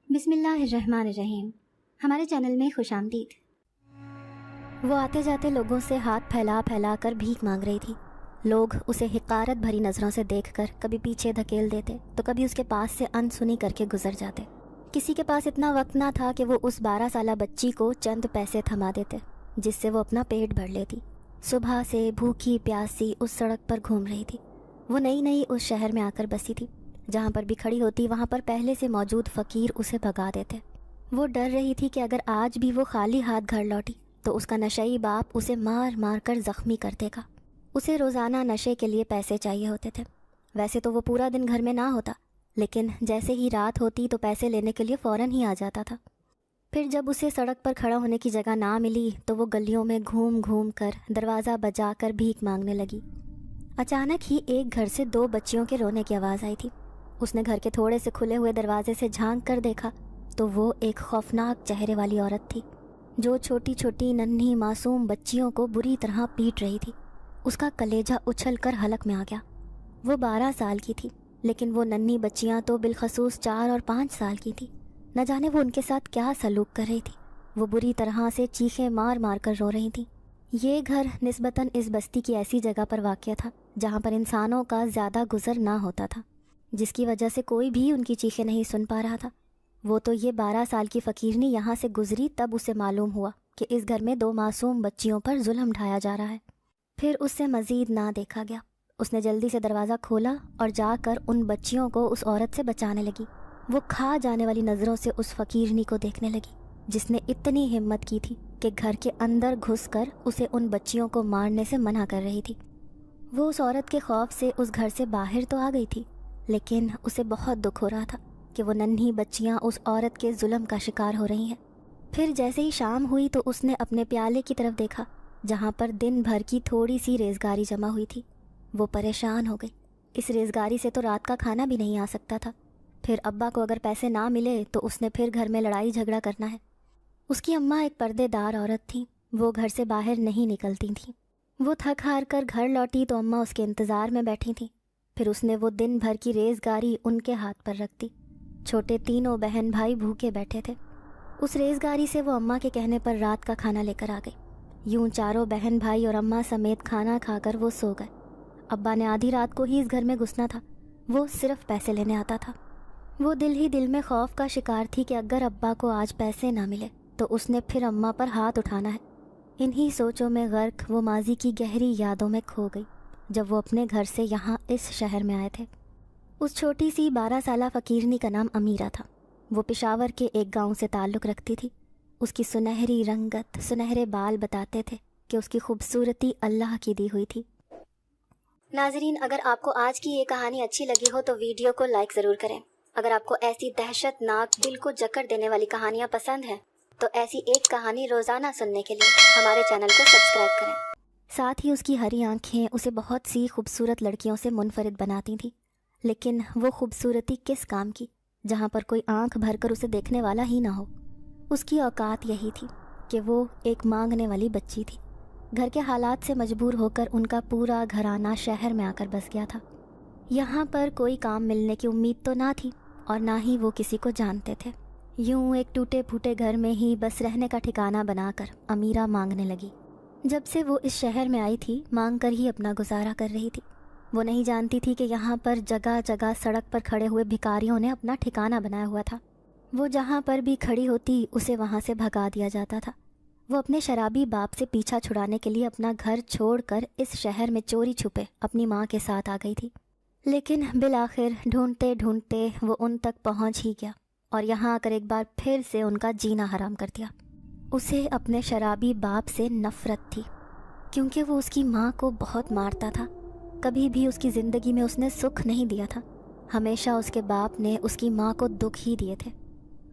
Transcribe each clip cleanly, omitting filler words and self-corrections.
بسم اللہ الرحمن الرحیم۔ ہمارے چینل میں خوش آمدید۔ وہ آتے جاتے لوگوں سے ہاتھ پھیلا پھیلا کر بھیک مانگ رہی تھی۔ لوگ اسے حقارت بھری نظروں سے دیکھ کر کبھی پیچھے دھکیل دیتے تو کبھی اس کے پاس سے انسنی کر کے گزر جاتے۔ کسی کے پاس اتنا وقت نہ تھا کہ وہ اس 12 سالہ بچی کو چند پیسے تھما دیتے جس سے وہ اپنا پیٹ بھر لیتی۔ صبح سے بھوکی پیاسی اس سڑک پر گھوم رہی تھی۔ وہ نئی نئی اس شہر میں آ کر بسی تھی۔ جہاں پر بھی کھڑی ہوتی وہاں پر پہلے سے موجود فقیر اسے بھگا دیتے۔ وہ ڈر رہی تھی کہ اگر آج بھی وہ خالی ہاتھ گھر لوٹی تو اس کا نشئی باپ اسے مار مار کر زخمی کر دے گا۔ اسے روزانہ نشے کے لیے پیسے چاہیے ہوتے تھے۔ ویسے تو وہ پورا دن گھر میں نہ ہوتا، لیکن جیسے ہی رات ہوتی تو پیسے لینے کے لیے فوراً ہی آ جاتا تھا۔ پھر جب اسے سڑک پر کھڑا ہونے کی جگہ نہ ملی تو وہ گلیوں میں گھوم گھوم کر دروازہ بجا کر بھیک مانگنے لگی۔ اچانک ہی ایک گھر سے 2 بچیوں کے رونے کی آواز آئی تھی۔ اس نے گھر کے تھوڑے سے کھلے ہوئے دروازے سے جھانک کر دیکھا تو وہ ایک خوفناک چہرے والی عورت تھی جو چھوٹی چھوٹی ننھی معصوم بچیوں کو بری طرح پیٹ رہی تھی۔ اس کا کلیجہ اچھل کر حلق میں آ گیا۔ وہ 12 سال کی تھی، لیکن وہ ننھی بچیاں تو بالخصوص 4 اور 5 سال کی تھی۔ نہ جانے وہ ان کے ساتھ کیا سلوک کر رہی تھی۔ وہ بری طرح سے چیخیں مار مار کر رو رہی تھیں۔ یہ گھر نسبتاً اس بستی کی ایسی جگہ پر واقع تھا جہاں پر انسانوں کا زیادہ گزر نہ ہوتا تھا، جس کی وجہ سے کوئی بھی ان کی چیخیں نہیں سن پا رہا تھا۔ وہ تو یہ 12 سال کی فقیرنی یہاں سے گزری تب اسے معلوم ہوا کہ اس گھر میں 2 معصوم بچیوں پر ظلم ڈھایا جا رہا ہے۔ پھر اس سے مزید نہ دیکھا گیا۔ اس نے جلدی سے دروازہ کھولا اور جا کر ان بچیوں کو اس عورت سے بچانے لگی۔ وہ کھا جانے والی نظروں سے اس فقیرنی کو دیکھنے لگی جس نے اتنی ہمت کی تھی کہ گھر کے اندر گھس کر اسے ان بچیوں کو مارنے سے منع کر رہی تھی۔ وہ اس عورت کے خوف سے اس گھر سے باہر تو آ گئی تھی، لیکن اسے بہت دکھ ہو رہا تھا کہ وہ ننھی بچیاں اس عورت کے ظلم کا شکار ہو رہی ہیں۔ پھر جیسے ہی شام ہوئی تو اس نے اپنے پیالے کی طرف دیکھا جہاں پر دن بھر کی تھوڑی سی ریزگاری جمع ہوئی تھی۔ وہ پریشان ہو گئی۔ اس ریزگاری سے تو رات کا کھانا بھی نہیں آ سکتا تھا۔ پھر ابا کو اگر پیسے نہ ملے تو اس نے پھر گھر میں لڑائی جھگڑا کرنا ہے۔ اس کی اماں ایک پردے دار عورت تھیں۔ وہ گھر سے باہر نہیں نکلتی تھیں۔ وہ تھک ہار کر گھر لوٹی تو اماں اس کے انتظار میں بیٹھی تھیں۔ پھر اس نے وہ دن بھر کی ریزگاری ان کے ہاتھ پر رکھ دی۔ چھوٹے تینوں بہن بھائی بھوکے بیٹھے تھے۔ اس ریزگاری سے وہ اماں کے کہنے پر رات کا کھانا لے کر آ گئی۔ یوں چاروں بہن بھائی اور اماں سمیت کھانا کھا کر وہ سو گئے۔ ابا نے آدھی رات کو ہی اس گھر میں گھسنا تھا۔ وہ صرف پیسے لینے آتا تھا۔ وہ دل ہی دل میں خوف کا شکار تھی کہ اگر ابا کو آج پیسے نہ ملے تو اس نے پھر اماں پر ہاتھ اٹھانا ہے۔ انہی سوچوں میں غرق وہ ماضی کی گہری یادوں میں کھو گئی جب وہ اپنے گھر سے یہاں اس شہر میں آئے تھے۔ اس چھوٹی سی 12 سالہ فقیرنی کا نام امیرہ تھا۔ وہ پشاور کے ایک گاؤں سے تعلق رکھتی تھی۔ اس کی سنہری رنگت، سنہرے بال بتاتے تھے کہ اس کی خوبصورتی اللہ کی دی ہوئی تھی۔ ناظرین، اگر آپ کو آج کی یہ کہانی اچھی لگی ہو تو ویڈیو کو لائک ضرور کریں۔ اگر آپ کو ایسی دہشت ناک دل کو جکڑ دینے والی کہانیاں پسند ہیں تو ایسی ایک کہانی روزانہ سننے کے لیے ہمارے چینل کو سبسکرائب کریں۔ ساتھ ہی اس کی ہری آنکھیں اسے بہت سی خوبصورت لڑکیوں سے منفرد بناتی تھیں، لیکن وہ خوبصورتی کس کام کی جہاں پر کوئی آنکھ بھر کر اسے دیکھنے والا ہی نہ ہو۔ اس کی اوقات یہی تھی کہ وہ ایک مانگنے والی بچی تھی۔ گھر کے حالات سے مجبور ہو کر ان کا پورا گھرانہ شہر میں آ کر بس گیا تھا۔ یہاں پر کوئی کام ملنے کی امید تو نہ تھی اور نہ ہی وہ کسی کو جانتے تھے۔ یوں ایک ٹوٹے پھوٹے گھر میں ہی بس رہنے کا ٹھکانہ بنا کر امیرہ مانگنے لگی۔ جب سے وہ اس شہر میں آئی تھی مانگ کر ہی اپنا گزارا کر رہی تھی۔ وہ نہیں جانتی تھی کہ یہاں پر جگہ جگہ سڑک پر کھڑے ہوئے بھکاریوں نے اپنا ٹھکانہ بنایا ہوا تھا۔ وہ جہاں پر بھی کھڑی ہوتی اسے وہاں سے بھگا دیا جاتا تھا۔ وہ اپنے شرابی باپ سے پیچھا چھڑانے کے لیے اپنا گھر چھوڑ کر اس شہر میں چوری چھپے اپنی ماں کے ساتھ آ گئی تھی، لیکن بالآخر ڈھونڈتے ڈھونڈتے وہ ان تک پہنچ ہی گیا اور یہاں آ کر ایک بار پھر سے ان کا جینا حرام کر دیا۔ اسے اپنے شرابی باپ سے نفرت تھی کیونکہ وہ اس کی ماں کو بہت مارتا تھا۔ کبھی بھی اس کی زندگی میں اس نے سکھ نہیں دیا تھا۔ ہمیشہ اس کے باپ نے اس کی ماں کو دکھ ہی دیے تھے۔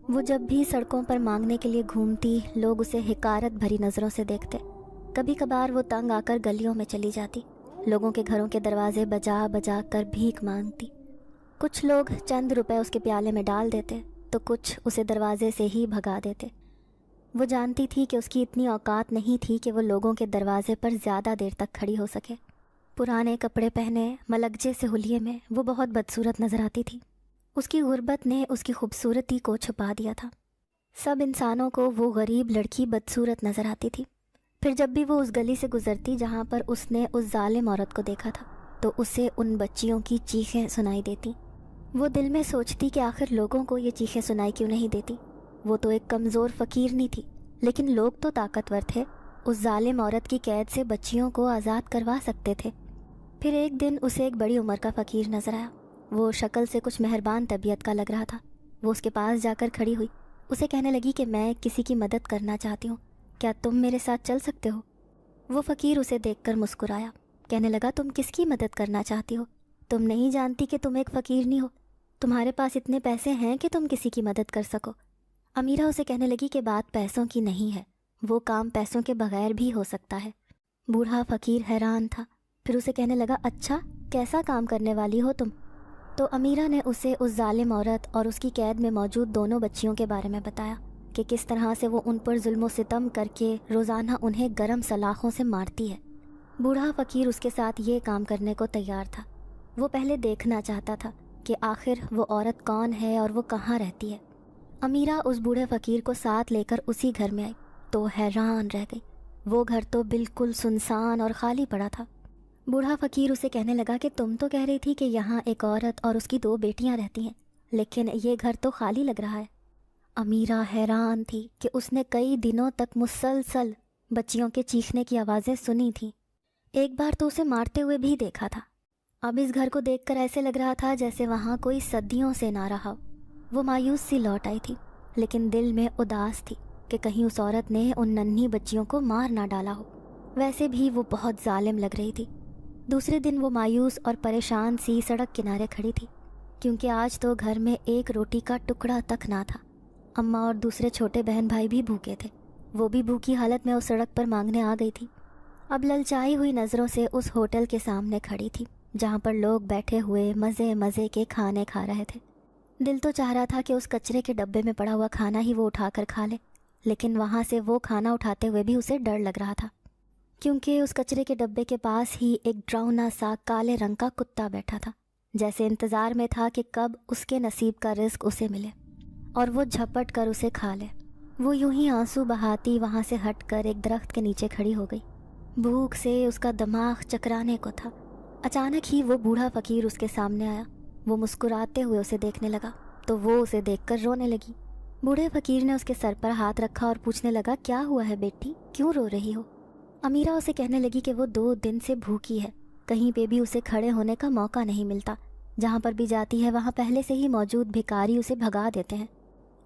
وہ جب بھی سڑکوں پر مانگنے کے لیے گھومتی لوگ اسے حقارت بھری نظروں سے دیکھتے۔ کبھی کبھار وہ تنگ آ کر گلیوں میں چلی جاتی، لوگوں کے گھروں کے دروازے بجا بجا کر بھیک مانگتی۔ کچھ لوگ چند روپے اس کے پیالے میں ڈال دیتے تو کچھ اسے دروازے سے ہی بھگا دیتے۔ وہ جانتی تھی کہ اس کی اتنی اوقات نہیں تھی کہ وہ لوگوں کے دروازے پر زیادہ دیر تک کھڑی ہو سکے۔ پرانے کپڑے پہنے ملگجے سے حلیے میں وہ بہت بدصورت نظر آتی تھی۔ اس کی غربت نے اس کی خوبصورتی کو چھپا دیا تھا۔ سب انسانوں کو وہ غریب لڑکی بدصورت نظر آتی تھی۔ پھر جب بھی وہ اس گلی سے گزرتی جہاں پر اس نے اس ظالم عورت کو دیکھا تھا تو اسے ان بچیوں کی چیخیں سنائی دیتی۔ وہ دل میں سوچتی کہ آخر لوگوں کو یہ چیخیں سنائی کیوں نہیں دیتی۔ وہ تو ایک کمزور فقیرنی تھی، لیکن لوگ تو طاقتور تھے، اس ظالم عورت کی قید سے بچیوں کو آزاد کروا سکتے تھے۔ پھر ایک دن اسے ایک بڑی عمر کا فقیر نظر آیا۔ وہ شکل سے کچھ مہربان طبیعت کا لگ رہا تھا۔ وہ اس کے پاس جا کر کھڑی ہوئی، اسے کہنے لگی کہ میں کسی کی مدد کرنا چاہتی ہوں، کیا تم میرے ساتھ چل سکتے ہو؟ وہ فقیر اسے دیکھ کر مسکرایا، کہنے لگا تم کس کی مدد کرنا چاہتی ہو؟ تم نہیں جانتی کہ تم ایک فقیر نہیں ہو؟ تمہارے پاس اتنے پیسے ہیں کہ تم کسی کی مدد کر سکو؟ امیرہ اسے کہنے لگی کہ بات پیسوں کی نہیں ہے، وہ کام پیسوں کے بغیر بھی ہو سکتا ہے۔ بوڑھا فقیر حیران تھا، پھر اسے کہنے لگا اچھا کیسا کام کرنے والی ہو تم؟ تو امیرہ نے اسے اس ظالم عورت اور اس کی قید میں موجود دونوں بچیوں کے بارے میں بتایا کہ کس طرح سے وہ ان پر ظلم و ستم کر کے روزانہ انہیں گرم سلاخوں سے مارتی ہے۔ بوڑھا فقیر اس کے ساتھ یہ کام کرنے کو تیار تھا۔ وہ پہلے دیکھنا چاہتا تھا کہ آخر وہ عورت کون ہے اور وہ کہاں رہتی ہے۔ امیرہ اس بوڑھے فقیر کو ساتھ لے کر اسی گھر میں آئی تو حیران رہ گئی۔ وہ گھر تو بالکل سنسان اور خالی پڑا تھا۔ بوڑھا فقیر اسے کہنے لگا کہ تم تو کہہ رہی تھی کہ یہاں ایک عورت اور اس کی 2 بیٹیاں رہتی ہیں، لیکن یہ گھر تو خالی لگ رہا ہے۔ امیرہ حیران تھی کہ اس نے کئی دنوں تک مسلسل بچیوں کے چیخنے کی آوازیں سنی تھیں۔ ایک بار تو اسے مارتے ہوئے بھی دیکھا تھا۔ اب اس گھر کو دیکھ کر ایسے لگ رہا تھا جیسے وہاں کوئی صدیوں سے نہ رہا ہو۔ وہ مایوس سی لوٹ آئی تھی، لیکن دل میں اداس تھی کہ کہیں اس عورت نے ان ننھی بچیوں کو مار نہ ڈالا ہو۔ ویسے بھی وہ بہت ظالم لگ رہی تھی۔ دوسرے دن وہ مایوس اور پریشان سی سڑک کنارے کھڑی تھی، کیونکہ آج تو گھر میں ایک روٹی کا ٹکڑا تک نہ تھا۔ اماں اور دوسرے چھوٹے بہن بھائی بھی بھوکے تھے۔ وہ بھی بھوکی حالت میں اس سڑک پر مانگنے آ گئی تھی۔ اب للچائی ہوئی نظروں سے اس ہوٹل کے سامنے کھڑی تھی جہاں پر لوگ بیٹھے ہوئے مزے مزے کے کھانے کھا رہے تھے۔ دل تو چاہ رہا تھا کہ اس کچرے کے ڈبے میں پڑا ہوا کھانا ہی وہ اٹھا کر کھا لے، لیکن وہاں سے وہ کھانا اٹھاتے ہوئے بھی اسے ڈر لگ رہا تھا، کیونکہ اس کچرے کے ڈبے کے پاس ہی ایک ڈراؤنا سا کالے رنگ کا کتا بیٹھا تھا، جیسے انتظار میں تھا کہ کب اس کے نصیب کا رزق اسے ملے اور وہ جھپٹ کر اسے کھا لے۔ وہ یوں ہی آنسو بہاتی وہاں سے ہٹ کر ایک درخت کے نیچے کھڑی ہو گئی۔ بھوک سے اس کا دماغ چکرانے کو تھا۔ اچانک ہی وہ بوڑھا فقیر اس کے سامنے آیا۔ وہ مسکراتے ہوئے اسے دیکھنے لگا تو وہ اسے دیکھ کر رونے لگی۔ بوڑھے فقیر نے اس کے سر پر ہاتھ رکھا اور پوچھنے لگا کیا ہوا ہے بیٹی، کیوں رو رہی ہو؟ امیرہ اسے کہنے لگی کہ وہ 2 دن سے بھوکی ہے، کہیں پہ بھی اسے کھڑے ہونے کا موقع نہیں ملتا، جہاں پر بھی جاتی ہے وہاں پہلے سے ہی موجود بھکاری اسے بھگا دیتے ہیں۔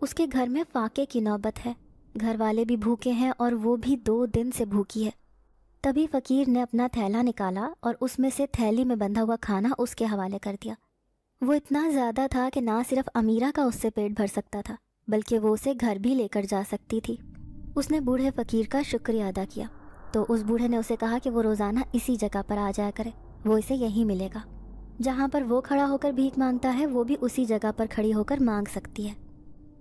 اس کے گھر میں فاقے کی نوبت ہے، گھر والے بھی بھوکے ہیں اور وہ بھی 2 دن سے بھوکی ہے۔ تبھی فقیر نے اپنا تھیلا نکالا اور اس میں سے تھیلی میں بندھا ہوا کھانا اس کے حوالے کر دیا۔ وہ اتنا زیادہ تھا کہ نہ صرف امیرہ کا اس سے پیٹ بھر سکتا تھا بلکہ وہ اسے گھر بھی لے کر جا سکتی تھی۔ اس نے بوڑھے فقیر کا شکریہ ادا کیا تو اس بوڑھے نے اسے کہا کہ وہ روزانہ اسی جگہ پر آ جایا کرے، وہ اسے یہیں ملے گا۔ جہاں پر وہ کھڑا ہو کر بھیک مانگتا ہے وہ بھی اسی جگہ پر کھڑی ہو کر مانگ سکتی ہے۔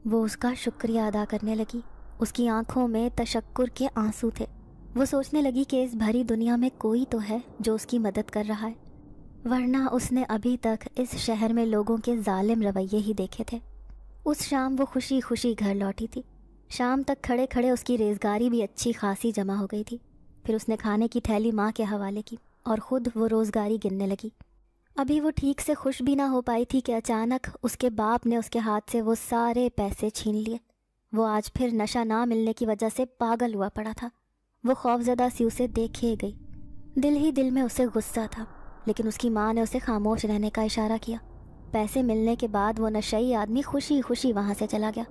وہ اس کا شکریہ ادا کرنے لگی۔ اس کی آنکھوں میں تشکر کے آنسو تھے۔ وہ سوچنے لگی کہ اس بھری دنیا میں کوئی تو ہے جو اس کی مدد کر رہا ہے، ورنہ اس نے ابھی تک اس شہر میں لوگوں کے ظالم رویے ہی دیکھے تھے۔ اس شام وہ خوشی خوشی گھر لوٹی تھی۔ شام تک کھڑے کھڑے اس کی ریزگاری بھی اچھی خاصی جمع ہو گئی تھی۔ پھر اس نے کھانے کی تھیلی ماں کے حوالے کی اور خود وہ روزگاری گننے لگی۔ ابھی وہ ٹھیک سے خوش بھی نہ ہو پائی تھی کہ اچانک اس کے باپ نے اس کے ہاتھ سے وہ سارے پیسے چھین لیے۔ وہ آج پھر نشہ نہ ملنے کی وجہ سے پاگل ہوا پڑا تھا۔ وہ خوفزدہ سی اسے دیکھے گئی۔ دل ہی دل میں اسے غصہ تھا، لیکن اس کی ماں نے اسے خاموش رہنے کا اشارہ کیا۔ پیسے ملنے کے بعد وہ نشئی آدمی خوشی خوشی وہاں سے چلا گیا۔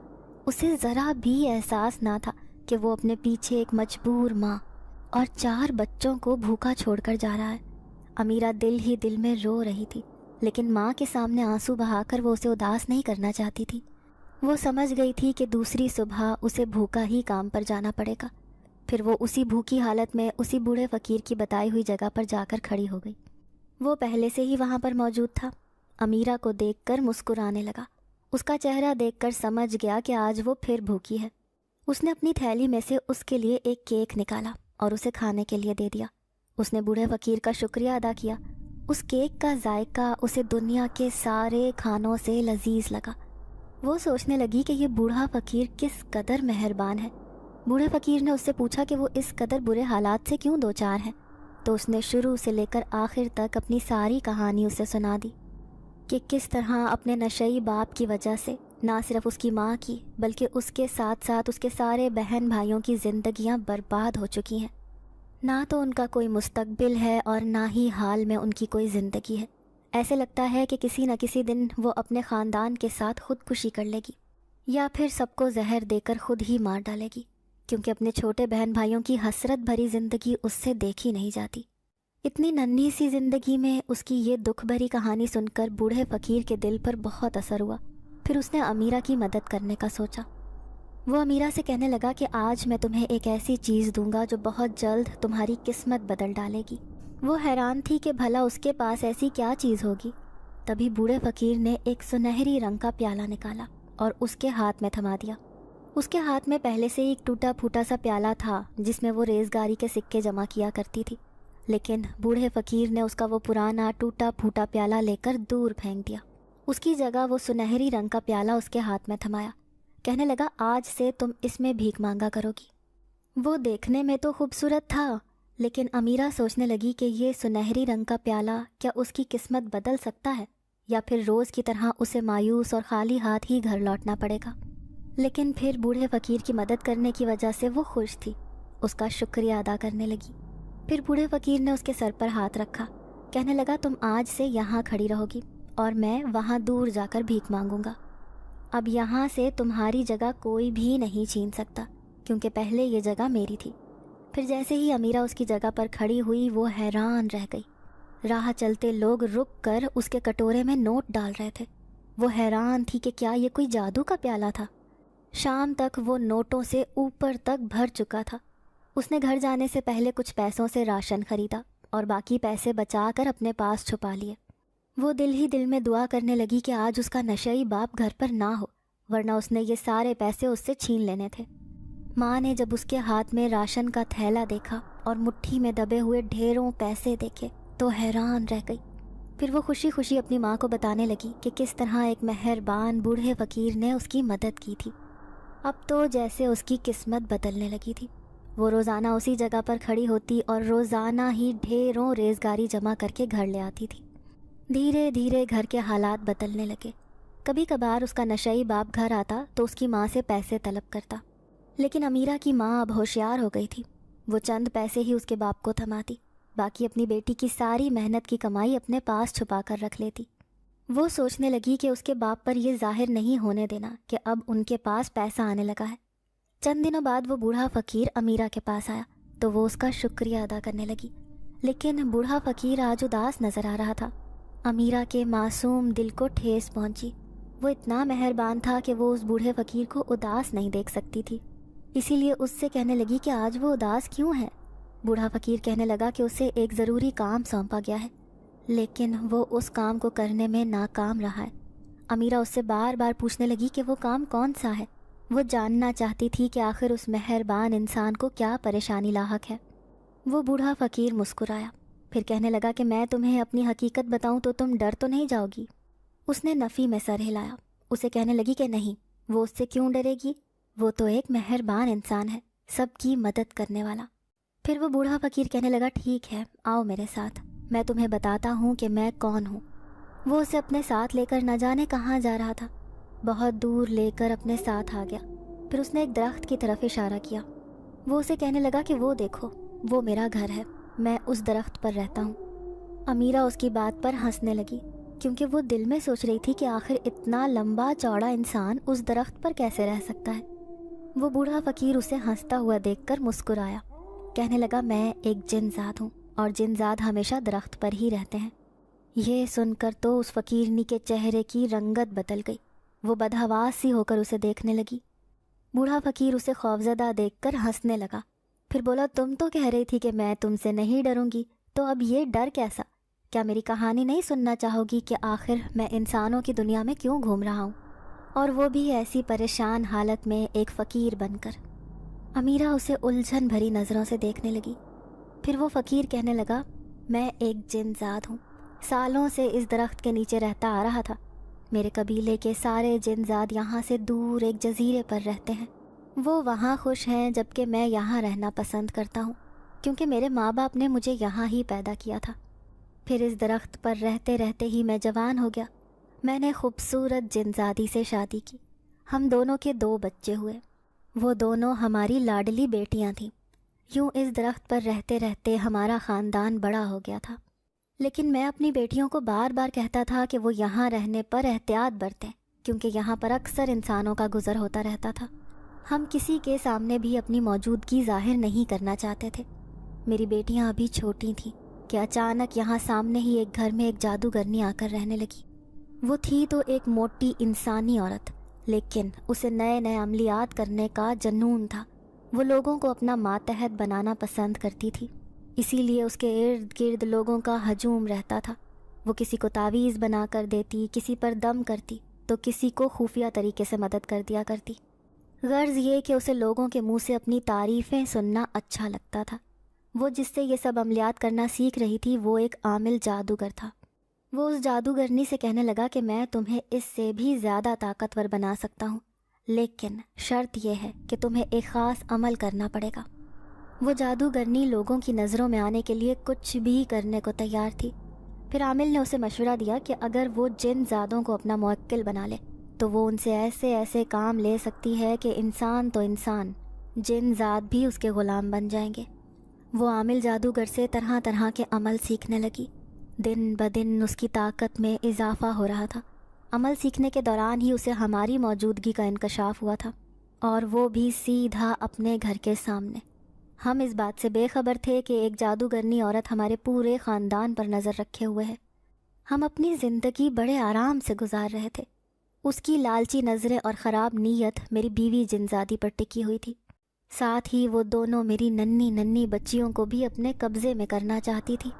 اسے ذرا بھی احساس نہ تھا کہ وہ اپنے پیچھے ایک مجبور ماں اور 4 بچوں کو بھوکا چھوڑ کر جا رہا ہے۔ امیرہ دل ہی دل میں رو رہی تھی، لیکن ماں کے سامنے آنسو بہا کر وہ اسے اداس نہیں کرنا چاہتی تھی۔ وہ سمجھ گئی تھی کہ دوسری صبح اسے بھوکا ہی کام پر جانا پڑے گا۔ پھر وہ اسی بھوکی حالت میں اسی بوڑھے فقیر کی بتائی ہوئی جگہ پر جا کر کھڑی ہو گئی۔ وہ پہلے سے ہی وہاں پر موجود تھا۔ امیرہ کو دیکھ کر مسکرانے لگا۔ اس کا چہرہ دیکھ کر سمجھ گیا کہ آج وہ پھر بھوکی ہے۔ اس نے اپنی تھیلی میں سے اس کے لیے ایک کیک نکالا اور اسے کھانے کے لیے دے دیا۔ اس نے بوڑھے فقیر کا شکریہ ادا کیا اس کیک کا ذائقہ اسے دنیا کے سارے کھانوں سے لذیذ لگا۔ وہ سوچنے لگی کہ یہ بوڑھا فقیر کس قدر مہربان ہے۔ بوڑھے فقیر نے اس سے پوچھا کہ وہ اس قدر برے حالات سے کیوں دوچار ہے، تو اس نے شروع سے لے کر آخر تک اپنی ساری کہانی اسے سنا دی کہ کس طرح اپنے نشئی باپ کی وجہ سے نہ صرف اس کی ماں کی بلکہ اس کے ساتھ ساتھ اس کے سارے بہن بھائیوں کی زندگیاں برباد ہو چکی ہیں۔ نہ تو ان کا کوئی مستقبل ہے اور نہ ہی حال میں ان کی کوئی زندگی ہے۔ ایسے لگتا ہے کہ کسی نہ کسی دن وہ اپنے خاندان کے ساتھ خودکشی کر لے گی یا پھر سب کو زہر دے کر خود ہی مار ڈالے گی، کیونکہ اپنے چھوٹے بہن بھائیوں کی حسرت بھری زندگی اس سے دیکھی نہیں جاتی۔ اتنی ننھی سی زندگی میں اس کی یہ دکھ بھری کہانی سن کر بوڑھے فقیر کے دل پر بہت اثر ہوا۔ پھر اس نے امیرہ کی مدد کرنے کا سوچا۔ وہ امیرہ سے کہنے لگا کہ آج میں تمہیں ایک ایسی چیز دوں گا جو بہت جلد تمہاری قسمت بدل ڈالے گی۔ وہ حیران تھی کہ بھلا اس کے پاس ایسی کیا چیز ہوگی۔ تبھی بوڑھے فقیر نے ایک سنہری رنگ کا پیالہ نکالا اور اس کے ہاتھ میں تھما دیا۔ اس کے ہاتھ میں پہلے سے ایک ٹوٹا پھوٹا سا پیالہ تھا جس میں وہ ریزگاری کے سکے جمع کیا کرتی تھی، لیکن بوڑھے فقیر نے اس کا وہ پرانا ٹوٹا پھوٹا پیالہ لے کر دور پھینک دیا۔ اس کی جگہ وہ سنہری رنگ کا پیالہ اس کے ہاتھ میں تھمایا۔ کہنے لگا آج سے تم اس میں بھیک مانگا کرو گی۔ وہ دیکھنے میں تو خوبصورت تھا، لیکن امیرہ سوچنے لگی کہ یہ سنہری رنگ کا پیالہ کیا اس کی قسمت بدل سکتا ہے، یا پھر روز کی طرح اسے مایوس اور خالی ہاتھ ہی گھر لوٹنا پڑے گا۔ لیکن پھر بوڑھے فقیر کی مدد کرنے کی وجہ سے وہ خوش تھی، اس کا شکریہ ادا کرنے لگی۔ پھر بوڑھے فقیر نے اس کے سر پر ہاتھ رکھا، کہنے لگا تم آج سے یہاں کھڑی رہو گی اور میں وہاں دور جا کر بھیک مانگوں گا۔ اب یہاں سے تمہاری جگہ کوئی بھی نہیں چھین سکتا، کیونکہ پہلے یہ جگہ میری تھی۔ پھر جیسے ہی امیرہ اس کی جگہ پر کھڑی ہوئی وہ حیران رہ گئی۔ راہ چلتے لوگ رک کر اس کے کٹورے میں نوٹ ڈال رہے تھے۔ وہ حیران تھی کہ کیا یہ کوئی جادو کا پیالہ تھا۔ شام تک وہ نوٹوں سے اوپر تک بھر چکا تھا۔ اس نے گھر جانے سے پہلے کچھ پیسوں سے راشن خریدا اور باقی پیسے بچا کر اپنے پاس چھپا لیے۔ وہ دل ہی دل میں دعا کرنے لگی کہ آج اس کا نشئی باپ گھر پر نہ ہو، ورنہ اس نے یہ سارے پیسے اس سے چھین لینے تھے۔ ماں نے جب اس کے ہاتھ میں راشن کا تھیلا دیکھا اور مٹھی میں دبے ہوئے ڈھیروں پیسے دیکھے تو حیران رہ گئی۔ پھر وہ خوشی خوشی اپنی ماں کو بتانے لگی کہ کس طرح ایک مہربان بوڑھے فقیر نے اس کی مدد کی تھی۔ اب تو جیسے اس کی قسمت بدلنے لگی تھی۔ وہ روزانہ اسی جگہ پر کھڑی ہوتی اور روزانہ ہی ڈھیروں ریزگاری جمع کر کے گھر لے آتی تھی۔ دھیرے دھیرے گھر کے حالات بدلنے لگے۔ کبھی کبھار اس کا نشئی باپ گھر آتا تو اس کی ماں سے پیسے طلب کرتا، لیکن امیرہ کی ماں اب ہوشیار ہو گئی تھی۔ وہ چند پیسے ہی اس کے باپ کو تھماتی، باقی اپنی بیٹی کی ساری محنت کی کمائی اپنے پاس چھپا کر رکھ لیتی۔ وہ سوچنے لگی کہ اس کے باپ پر یہ ظاہر نہیں ہونے دینا کہ اب ان کے پاس پیسہ آنے لگا ہے۔ چند دنوں بعد وہ بوڑھا فقیر امیرہ کے پاس آیا تو وہ اس کا شکریہ ادا کرنے لگی، لیکن بوڑھا فقیر آج اداس نظر آ رہا تھا۔ امیرہ کے معصوم دل کو ٹھیس پہنچی۔ وہ اتنا مہربان تھا کہ وہ اس بوڑھے فقیر کو اداس نہیں دیکھ سکتی تھی، اسی لیے اس سے کہنے لگی کہ آج وہ اداس کیوں ہے۔ بوڑھا فقیر کہنے لگا کہ اسے ایک ضروری کام سونپا گیا ہے، لیکن وہ اس کام کو کرنے میں ناکام رہا ہے۔ امیرہ اس سے بار بار پوچھنے لگی کہ وہ کام کون سا ہے۔ وہ جاننا چاہتی تھی کہ آخر اس مہربان انسان کو کیا پریشانی لاحق ہے۔ وہ بوڑھا فقیر مسکرایا، پھر کہنے لگا کہ میں تمہیں اپنی حقیقت بتاؤں تو تم ڈر تو نہیں جاؤ گی۔ اس نے نفی میں سر ہلایا۔ اسے کہنے لگی کہ نہیں، وہ اس سے کیوں ڈرے گی، وہ تو ایک مہربان انسان ہے، سب کی مدد کرنے والا۔ پھر وہ بوڑھا فقیر کہنے لگا ٹھیک ہے، آؤ میرے ساتھ، میں تمہیں بتاتا ہوں کہ میں کون ہوں۔ وہ اسے اپنے ساتھ لے کر نہ جانے کہاں جا رہا تھا، بہت دور لے کر اپنے ساتھ آ گیا۔ پھر اس نے ایک درخت کی طرف اشارہ کیا۔ وہ اسے کہنے لگا کہ وہ دیکھو، وہ میرا گھر ہے، میں اس درخت پر رہتا ہوں۔ امیرہ اس کی بات پر ہنسنے لگی، کیونکہ وہ دل میں سوچ رہی تھی کہ آخر اتنا لمبا چوڑا انسان اس درخت پر کیسے رہ سکتا ہے۔ وہ بوڑھا فقیر اسے ہنستا ہوا دیکھ کر مسکرایا، کہنے لگا میں ایک جن زاد ہوں اور جن زاد ہمیشہ درخت پر ہی رہتے ہیں۔ یہ سن کر تو اس فقیرنی کے چہرے کی رنگت بدل گئی۔ وہ بدحواس سی ہو کر اسے دیکھنے لگی۔ بوڑھا فقیر اسے خوفزدہ دیکھ کر ہنسنے لگا، پھر بولا تم تو کہہ رہی تھی کہ میں تم سے نہیں ڈروں گی، تو اب یہ ڈر کیسا؟ کیا میری کہانی نہیں سننا چاہو گی کہ آخر میں انسانوں کی دنیا میں کیوں گھوم رہا ہوں، اور وہ بھی ایسی پریشان حالت میں ایک فقیر بن کر؟ امیرہ اسے الجھن بھری نظروں سے دیکھنے لگی۔ پھر وہ فقیر کہنے لگا میں ایک جن زاد ہوں، سالوں سے اس درخت کے نیچے رہتا آ رہا تھا۔ میرے قبیلے کے سارے جن زاد یہاں سے دور ایک جزیرے پر رہتے ہیں۔ وہ وہاں خوش ہیں جبکہ میں یہاں رہنا پسند کرتا ہوں، کیونکہ میرے ماں باپ نے مجھے یہاں ہی پیدا کیا تھا۔ پھر اس درخت پر رہتے رہتے ہی میں جوان ہو گیا۔ میں نے خوبصورت جن زادی سے شادی کی۔ ہم دونوں کے 2 بچے ہوئے۔ وہ دونوں ہماری لاڈلی بیٹیاں تھیں۔ یوں اس درخت پر رہتے رہتے ہمارا خاندان بڑا ہو گیا تھا۔ لیکن میں اپنی بیٹیوں کو بار بار کہتا تھا کہ وہ یہاں رہنے پر احتیاط برتیں، کیونکہ یہاں پر اکثر انسانوں کا گزر ہوتا رہتا تھا۔ ہم کسی کے سامنے بھی اپنی موجودگی ظاہر نہیں کرنا چاہتے تھے۔ میری بیٹیاں ابھی چھوٹی تھیں کہ اچانک یہاں سامنے ہی ایک گھر میں ایک جادوگرنی آ کر رہنے لگی۔ وہ تھی تو ایک موٹی انسانی عورت، لیکن اسے نئے نئے عملیات کرنے کا جنون تھا۔ وہ لوگوں کو اپنا ماتحت بنانا پسند کرتی تھی، اسی لیے اس کے ارد گرد لوگوں کا ہجوم رہتا تھا۔ وہ کسی کو تعویذ بنا کر دیتی، کسی پر دم کرتی، تو کسی کو خفیہ طریقے سے مدد کر دیا کرتی۔ غرض یہ کہ اسے لوگوں کے منہ سے اپنی تعریفیں سننا اچھا لگتا تھا۔ وہ جس سے یہ سب عملیات کرنا سیکھ رہی تھی وہ ایک عامل جادوگر تھا۔ وہ اس جادوگرنی سے کہنے لگا کہ میں تمہیں اس سے بھی زیادہ طاقتور بنا سکتا ہوں، لیکن شرط یہ ہے کہ تمہیں ایک خاص عمل کرنا پڑے گا۔ وہ جادوگرنی لوگوں کی نظروں میں آنے کے لیے کچھ بھی کرنے کو تیار تھی۔ پھر عامل نے اسے مشورہ دیا کہ اگر وہ جن زادوں کو اپنا موکل بنا لے تو وہ ان سے ایسے ایسے کام لے سکتی ہے کہ انسان تو انسان، جن زاد بھی اس کے غلام بن جائیں گے۔ وہ عامل جادوگر سے طرح طرح کے عمل سیکھنے لگی۔ دن بدن اس کی طاقت میں اضافہ ہو رہا تھا۔ عمل سیکھنے کے دوران ہی اسے ہماری موجودگی کا انکشاف ہوا تھا، اور وہ بھی سیدھا اپنے گھر کے سامنے۔ ہم اس بات سے بے خبر تھے کہ ایک جادوگرنی عورت ہمارے پورے خاندان پر نظر رکھے ہوئے ہے۔ ہم اپنی زندگی بڑے آرام سے گزار رہے تھے۔ اس کی لالچی نظریں اور خراب نیت میری بیوی جنزادی پر ٹکی ہوئی تھی۔ ساتھ ہی وہ دونوں میری ننھی ننھی بچیوں کو بھی اپنے قبضے میں کرنا چاہتی تھی۔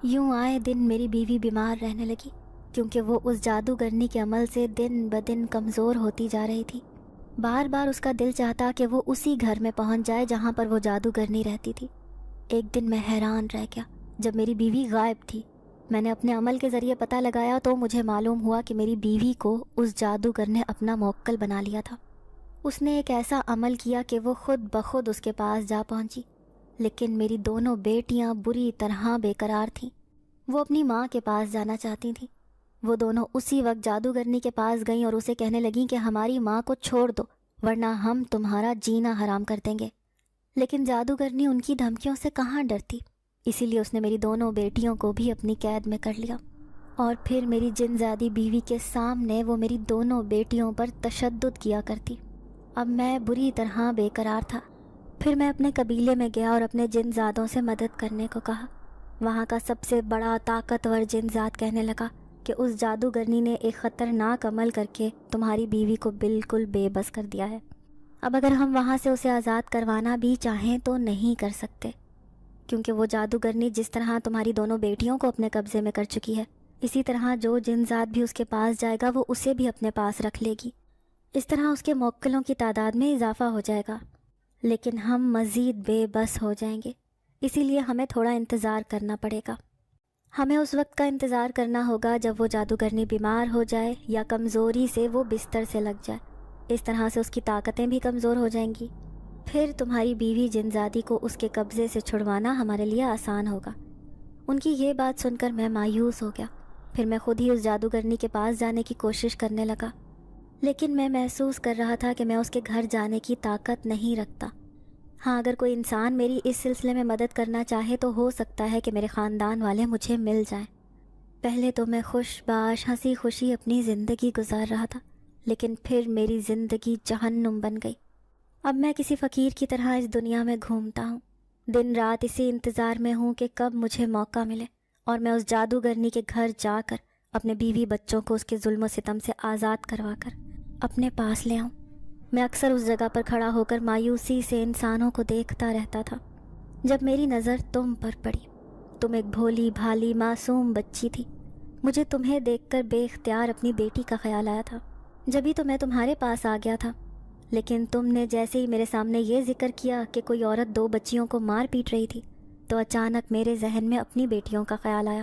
یوں آئے دن میری بیوی بیمار رہنے لگی، کیونکہ وہ اس جادوگرنی کے عمل سے دن بدن کمزور ہوتی جا رہی تھی۔ بار بار اس کا دل چاہتا کہ وہ اسی گھر میں پہنچ جائے جہاں پر وہ جادوگرنی رہتی تھی۔ ایک دن میں حیران رہ گیا جب میری بیوی غائب تھی۔ میں نے اپنے عمل کے ذریعے پتہ لگایا تو مجھے معلوم ہوا کہ میری بیوی کو اس جادوگر نے اپنا موکل بنا لیا تھا۔ اس نے ایک ایسا عمل کیا کہ وہ خود بخود اس کے پاس جا پہنچی، لیکن میری دونوں بیٹیاں بری طرح بے قرار تھیں۔ وہ اپنی ماں کے پاس جانا چاہتی تھیں۔ وہ دونوں اسی وقت جادوگرنی کے پاس گئیں اور اسے کہنے لگیں کہ ہماری ماں کو چھوڑ دو ورنہ ہم تمہارا جینا حرام کر دیں گے۔ لیکن جادوگرنی ان کی دھمکیوں سے کہاں ڈرتی، اسی لیے اس نے میری دونوں بیٹیوں کو بھی اپنی قید میں کر لیا، اور پھر میری جنزادی بیوی کے سامنے وہ میری دونوں بیٹیوں پر تشدد کیا کرتی۔ اب میں بری طرح بے قرار تھا۔ پھر میں اپنے قبیلے میں گیا اور اپنے جنزادوں سے مدد کرنے کو کہا۔ وہاں کا سب سے بڑا طاقتور جنزاد کہنے لگا کہ اس جادوگرنی نے ایک خطرناک عمل کر کے تمہاری بیوی کو بالکل بے بس کر دیا ہے۔ اب اگر ہم وہاں سے اسے آزاد کروانا بھی چاہیں تو نہیں کر سکتے، کیونکہ وہ جادوگرنی جس طرح تمہاری دونوں بیٹیوں کو اپنے قبضے میں کر چکی ہے، اسی طرح جو جنزاد بھی اس کے پاس جائے گا وہ اسے بھی اپنے پاس رکھ لے گی۔ اس طرح اس کے موکلوں کی تعداد میں اضافہ ہو جائے گا، لیکن ہم مزید بے بس ہو جائیں گے، اسی لیے ہمیں تھوڑا انتظار کرنا پڑے گا۔ ہمیں اس وقت کا انتظار کرنا ہوگا جب وہ جادوگرنی بیمار ہو جائے یا کمزوری سے وہ بستر سے لگ جائے، اس طرح سے اس کی طاقتیں بھی کمزور ہو جائیں گی۔ پھر تمہاری بیوی جنزادی کو اس کے قبضے سے چھڑوانا ہمارے لیے آسان ہوگا۔ ان کی یہ بات سن کر میں مایوس ہو گیا۔ پھر میں خود ہی اس جادوگرنی کے پاس جانے کی کوشش کرنے لگا، لیکن میں محسوس کر رہا تھا کہ میں اس کے گھر جانے کی طاقت نہیں رکھتا۔ ہاں، اگر کوئی انسان میری اس سلسلے میں مدد کرنا چاہے تو ہو سکتا ہے کہ میرے خاندان والے مجھے مل جائیں۔ پہلے تو میں خوش باش ہنسی خوشی اپنی زندگی گزار رہا تھا، لیکن پھر میری زندگی جہنم بن گئی۔ اب میں کسی فقیر کی طرح اس دنیا میں گھومتا ہوں، دن رات اسی انتظار میں ہوں کہ کب مجھے موقع ملے اور میں اس جادوگرنی کے گھر جا کر اپنے بیوی بچوں کو اس کے ظلم و ستم سے آزاد کروا کر اپنے پاس لے آؤں۔ میں اکثر اس جگہ پر کھڑا ہو کر مایوسی سے انسانوں کو دیکھتا رہتا تھا، جب میری نظر تم پر پڑی۔ تم ایک بھولی بھالی معصوم بچی تھی۔ مجھے تمہیں دیکھ کر بے اختیار اپنی بیٹی کا خیال آیا تھا، جبھی تو میں تمہارے پاس آ گیا تھا۔ لیکن تم نے جیسے ہی میرے سامنے یہ ذکر کیا کہ کوئی عورت 2 بچیوں کو مار پیٹ رہی تھی، تو اچانک میرے ذہن میں اپنی بیٹیوں کا خیال آیا۔